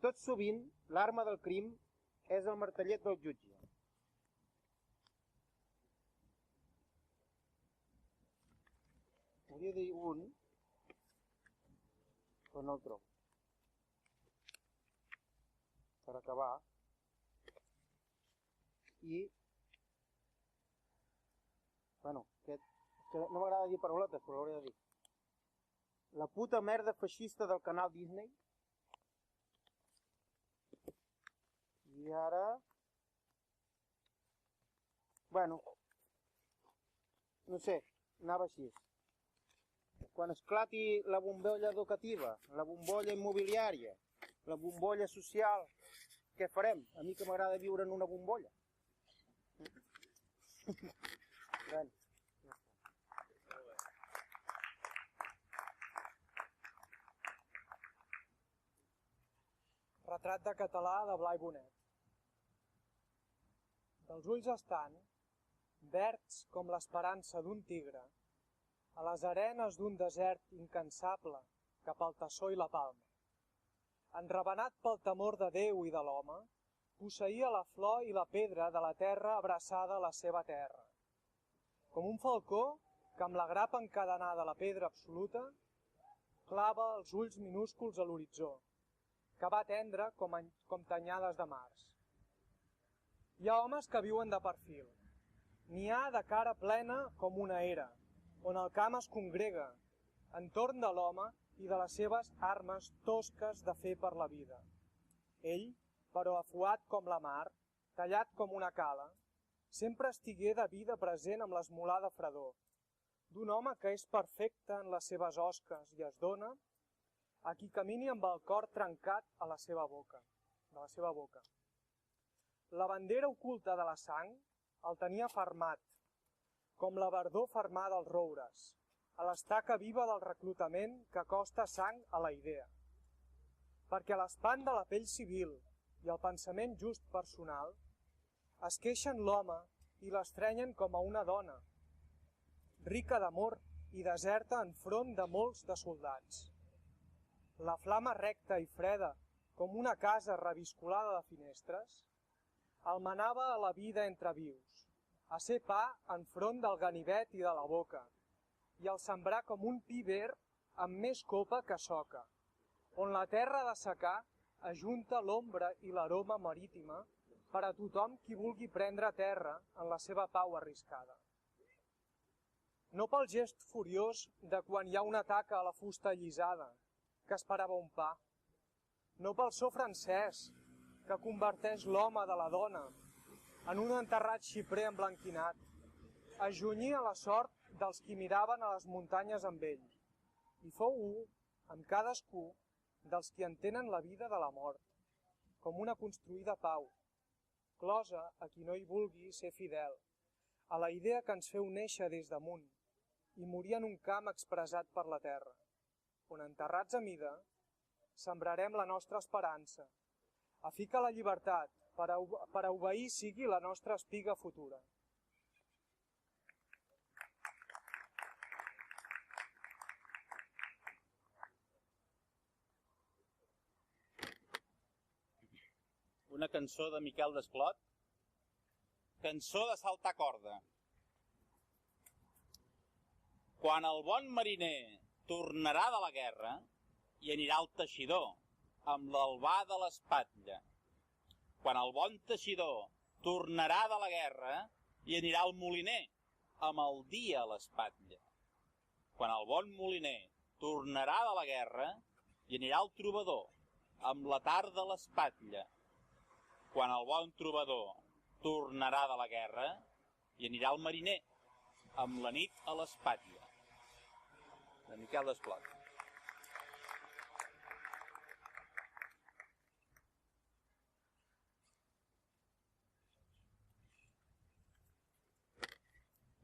Tot sovint, l'arma del crim és el martellet del jutge. Hauria de dir un, però no el trobo. Per acabar. I... Bueno, aquest... que no m'agrada dir parauletes, però l'hauré de dir. La puta merda feixista del canal Disney. I ara... Bueno, no sé, anava així. Quan esclati la bombolla educativa, la bombolla immobiliària, la bombolla social, què farem? A mi que m'agrada viure en una bombolla. Bueno. Retrat de català de Blai Bonet. Dels ulls estan, verds com l'esperança d'un tigre, a les arenes d'un desert incansable cap al tassó i la palma. Enravenat pel temor de Déu i de l'home, posseïa la flor i la pedra de la terra abraçada a la seva terra. Com un falcó que amb la grapa encadenada a la pedra absoluta clava els ulls minúsculs a l'horitzó, que va tendre com tanyades de març. Hi ha homes que viuen de perfil. N'hi ha de cara plena com una era, on el camp es congrega, entorn de l'home i de les seves armes tosques de fer per la vida. Ell, però afuat com la mar, tallat com una cala, sempre estigué de vida present amb l'esmolada fredor, d'un home que és perfecte en les seves osques i es dona a qui camini amb el cor trencat a la seva boca, de la seva boca. La bandera oculta de la sang el tenia fermat, com la verdor fermada als roures, a l'estaca viva del reclutament que costa sang a la idea. Perquè l'espant de la pell civil i el pensament just personal es queixen l'home i l'estrenyen com a una dona, rica d'amor i deserta enfront de molts de soldats. La flama recta i freda, com una casa reviscolada de finestres, el manava a la vida entre vius, a ser pa enfront del ganivet i de la boca, i el sembrar com un pi verd amb més copa que soca, on la terra de secar ajunta l'ombra i l'aroma marítima per a tothom qui vulgui prendre terra en la seva pau arriscada. No pel gest furiós de quan hi ha una taca a la fusta allisada, que esperava un pa. No pel so francès, que converteix l'home de la dona en un enterrat xiprer emblanquinat, allunyir a la sort dels qui miraven a les muntanyes amb ell, i fou un, amb cadascú, dels qui entenen la vida de la mort, com una construïda pau, exclosa a qui no hi vulgui ser fidel, a la idea que ens feu néixer des damunt i morir en un camp expressat per la terra, on enterrats a mida sembrarem la nostra esperança, a fi que la llibertat per a obeir sigui la nostra espiga futura. Una cançó de Miquel Desclot, cançó de saltar corda. Quan el bon mariner tornarà de la guerra i anirà al teixidor amb l'albà de l'espatlla. Quan el bon teixidor tornarà de la guerra i anirà al moliner amb el dia a l'espatlla. Quan el bon moliner tornarà de la guerra i anirà al trobador amb la tarda a l'espatlla. Quan el bon trobador tornarà de la guerra i anirà al mariner amb la nit a l'espatlla. De Miquel Desclot.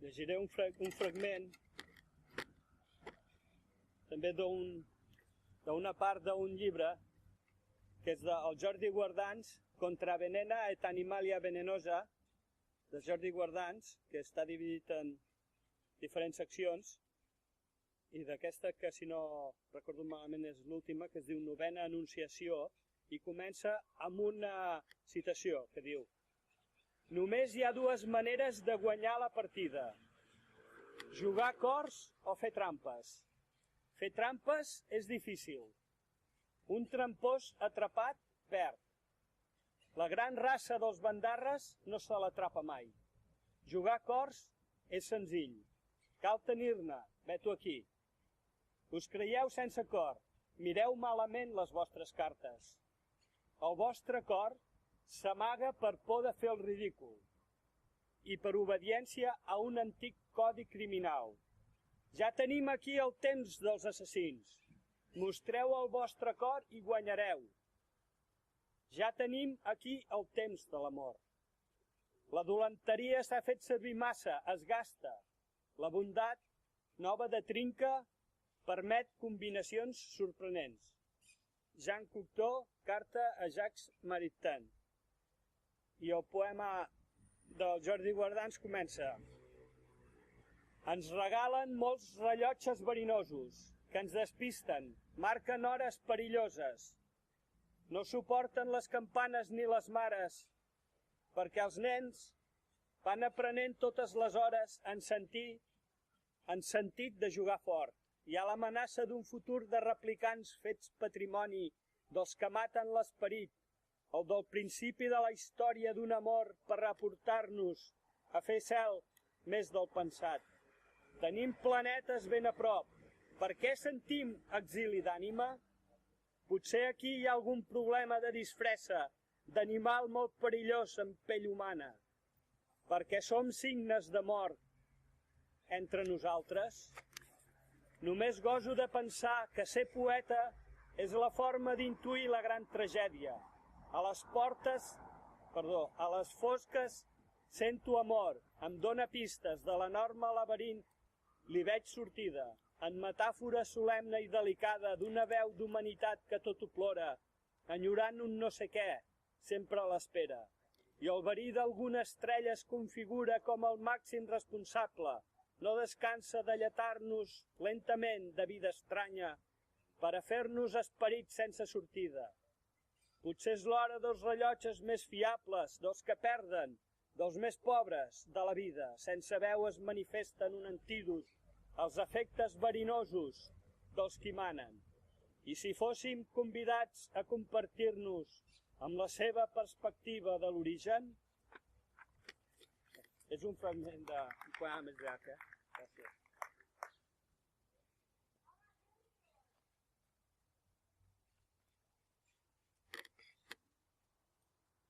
Llegiré un fragment també d'una part d'un llibre que és del Jordi Guardans, Contra venena et animalia venenosa, de Jordi Guardans, que està dividit en diferents seccions, i d'aquesta, que si no recordo malament és l'última, que es diu Novena Anunciació, i comença amb una citació que diu: només hi ha dues maneres de guanyar la partida: jugar cors o fer trampes. Fer trampes és difícil. Un trampós atrapat perd. La gran raça dels bandarres no se l'atrapa mai. Jugar cors és senzill. Cal tenir-ne, vet-ho aquí. Us creieu sense cor, mireu malament les vostres cartes. El vostre cor s'amaga per por de fer el ridícul i per obediència a un antic codi criminal. Ja tenim aquí el temps dels assassins. Mostreu el vostre cor i guanyareu. Ja tenim aquí el temps de l'amor. La dolenteria s'ha fet servir massa, es gasta. La bondat, nova de trinca, permet combinacions sorprenents. Jean Cocteau, carta a Jacques Maritain. I el poema del Jordi Guardans comença: ens regalen molts rellotges verinosos que ens despisten, marquen hores perilloses. No suporten les campanes ni les mares, perquè els nens van aprenent totes les hores en sentit de jugar fort. Hi ha l'amenaça d'un futur de replicants fets patrimoni dels que maten l'esperit, el del principi de la història d'un amor per reportar-nos a fer cel més del pensat. Tenim planetes ben a prop. Per què sentim exili d'ànima? Potser aquí hi ha algun problema de disfressa, d'animal molt perillós amb pell humana, perquè som signes de mort entre nosaltres. Només goso de pensar que ser poeta és la forma d'intuir la gran tragèdia. A les fosques sento amor, em dóna pistes de l'enorme laberint, li veig sortida. En metàfora solemne i delicada d'una veu d'humanitat que tot ho plora, enyorant un no sé què, sempre a l'espera. I el verí d'alguna estrella es configura com el màxim responsable, no descansa d'alletar-nos lentament de vida estranya per a fer-nos esperits sense sortida. Potser és l'hora dels rellotges més fiables, dels que perden, dels més pobres de la vida, sense veu es manifesten un antídot els efectes verinosos dels qui manen. I si fóssim convidats a compartir-nos amb la seva perspectiva de l'origen, és un fragment de poema més llarg, Gràcies.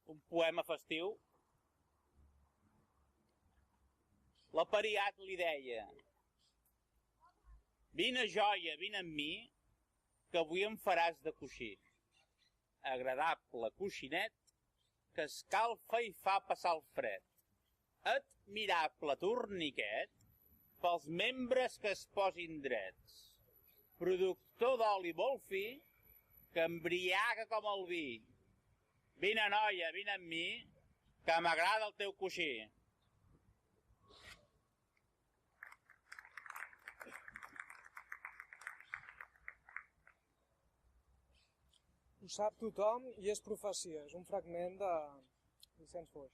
Un poema festiu. L'Apariat li deia: vine, joia, vine amb mi, que avui em faràs de coixí. Agradable coixinet que escalfa i fa passar el fred. Admirable torniquet pels membres que es posin drets. Productor d'oli molt fi que embriaga com el vi. Vine, noia, vine amb mi, que m'agrada el teu coixí. Ho sap tothom i és profecia. És un fragment de Vicenç Foix.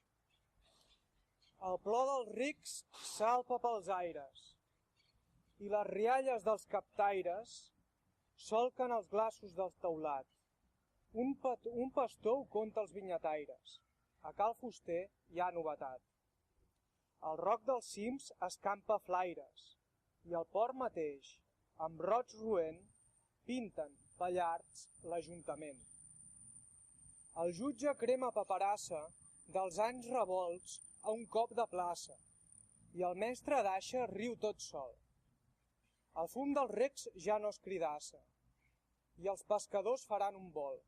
El plor dels rics salpa pels aires i les rialles dels captaires solquen els glaços dels teulats. Un pastor ho conta als vinyataires. A Cal Fuster hi ha novetat. El roc dels cims escampa flaires i al port mateix, amb roig roent, pinten Pallards l'Ajuntament. El jutge crema paperassa dels anys revolts a un cop de plaça i el mestre d'aixa riu tot sol. El fum dels recs ja no es cridassa i els pescadors faran un vol.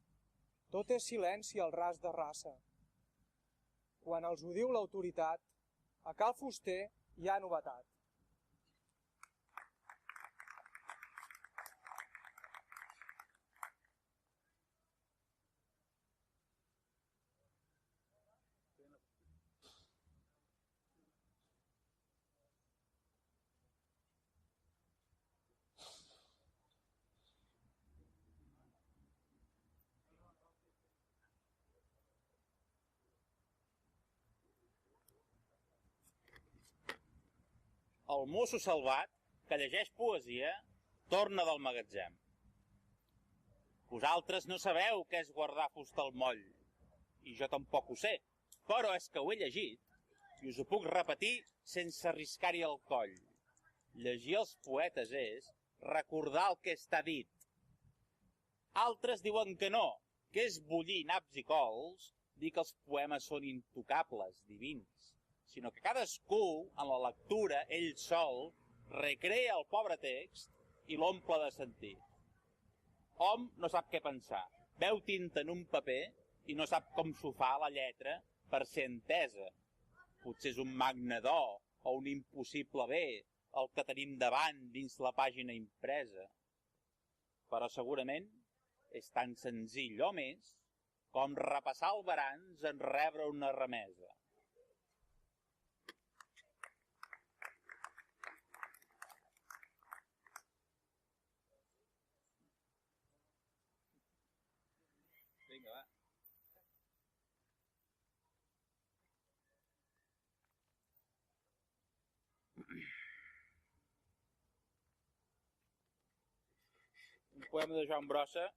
Tot és silenci al ras de raça. Quan els ho diu l'autoritat, a Cal Fuster hi ha novetat. El mosso salvat, que llegeix poesia, torna del magatzem. Vosaltres no sabeu què és guardar fusta al moll, i jo tampoc ho sé, però és que ho he llegit, i us ho puc repetir sense arriscar-hi el coll. Llegir els poetes és recordar el que està dit. Altres diuen que no, que és bullir naps i cols, dir que els poemes són intocables, divins, sinó que cadascú, en la lectura, ell sol, recrea el pobre text i l'omple de sentit. Hom no sap què pensar, veu tinta en un paper i no sap com s'ho fa la lletra per ser entesa. Potser és un magne d'or o un impossible bé el que tenim davant dins la pàgina impresa. Però segurament és tan senzill o més com repassar el baranç en rebre una remesa. Vinga, va. Un poema de Joan Brossa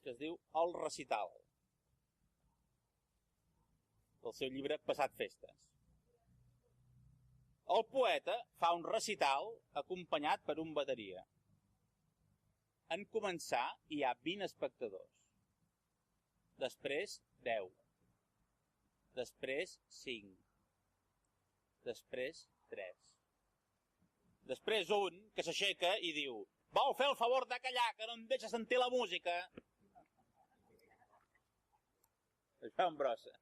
que es diu El recital, del seu llibre Passat Festes. El poeta fa un recital acompanyat per un bateria. En començar hi ha 20 espectadors. Després 10. Després 5. Després 3. Després un que s'aixeca i diu: vol fer el favor de callar, que no em deixa sentir la música? Això em brossa.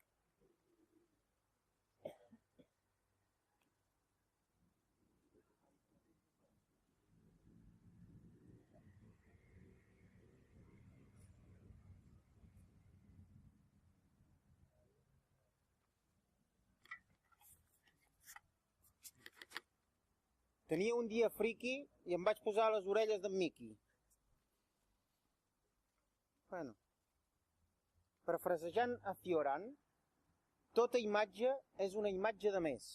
Tenia un dia friqui i em vaig posar a les orelles d'en Mickey. Bueno, parafrasejant a Cioran, tota imatge és una imatge de més.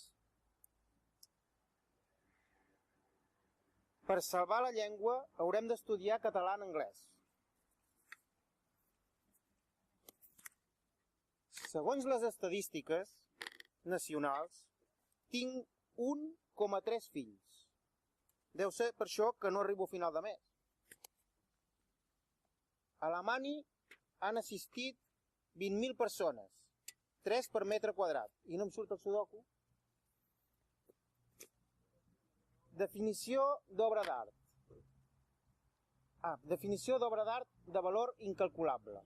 Per salvar la llengua haurem d'estudiar català en anglès. Segons les estadístiques nacionals, tinc 1,3 fills. Deu ser per això que no arribo a final de mes. A Alemanya han assistit 20.000 persones, 3 per metre quadrat. I no em surt el sudoku? Definició d'obra d'art. Definició d'obra d'art de valor incalculable.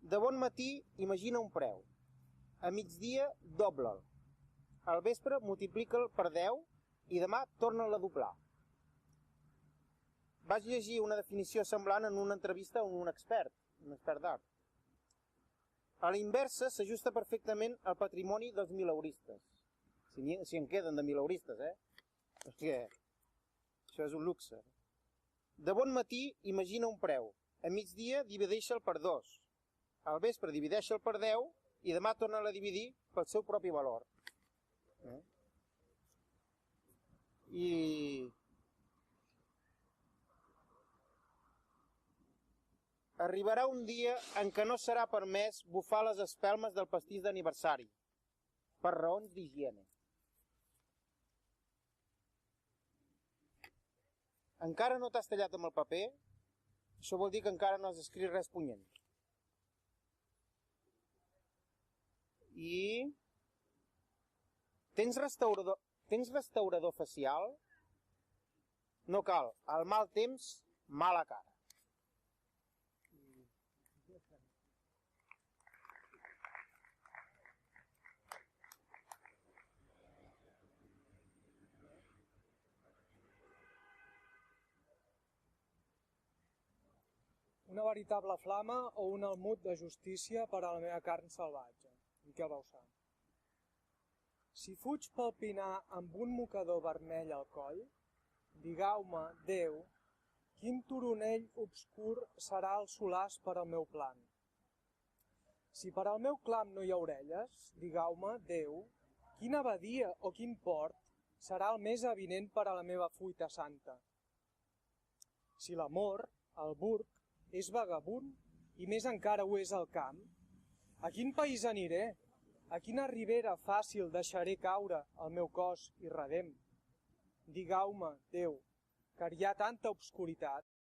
De bon matí, imagina un preu. A migdia, doble'l. Al vespre, multiplica'l per 10 i demà torna'l a doblar. Vaig llegir una definició semblant en una entrevista amb un expert d'art. A la inversa s'ajusta perfectament al patrimoni dels mileuristes. Si en queden de mileuristes, Perquè això és un luxe. De bon matí, imagina un preu. A migdia, divideix-el per 2. Al vespre, divideix-el per 10 i demà torna-la a dividir pel seu propi valor. I arribarà un dia en què no serà permès bufar les espelmes del pastís d'aniversari, per raons d'higiene. Encara no t'has tallat amb el paper? Això vol dir que encara no has escrit res punyent. I tens restaurador facial? No cal. Al mal temps, mala cara. Una veritable flama o un almut de justícia per a la meva carn salvatge. Miquel Bausà. Si fuig pel pinar amb un mocador vermell al coll, digueu-me, Déu, quin turonell obscur serà el solàs per al meu plan. Si per al meu clam no hi ha orelles, digueu-me, Déu, quina abadia o quin port serà el més avinent per a la meva fuita santa. Si l'amor, el burg, és vagabund i més encara ho és el camp, a quin país aniré? A quina ribera fàcil deixaré caure el meu cos i redem? Digueu-me, Déu, que hi ha tanta obscuritat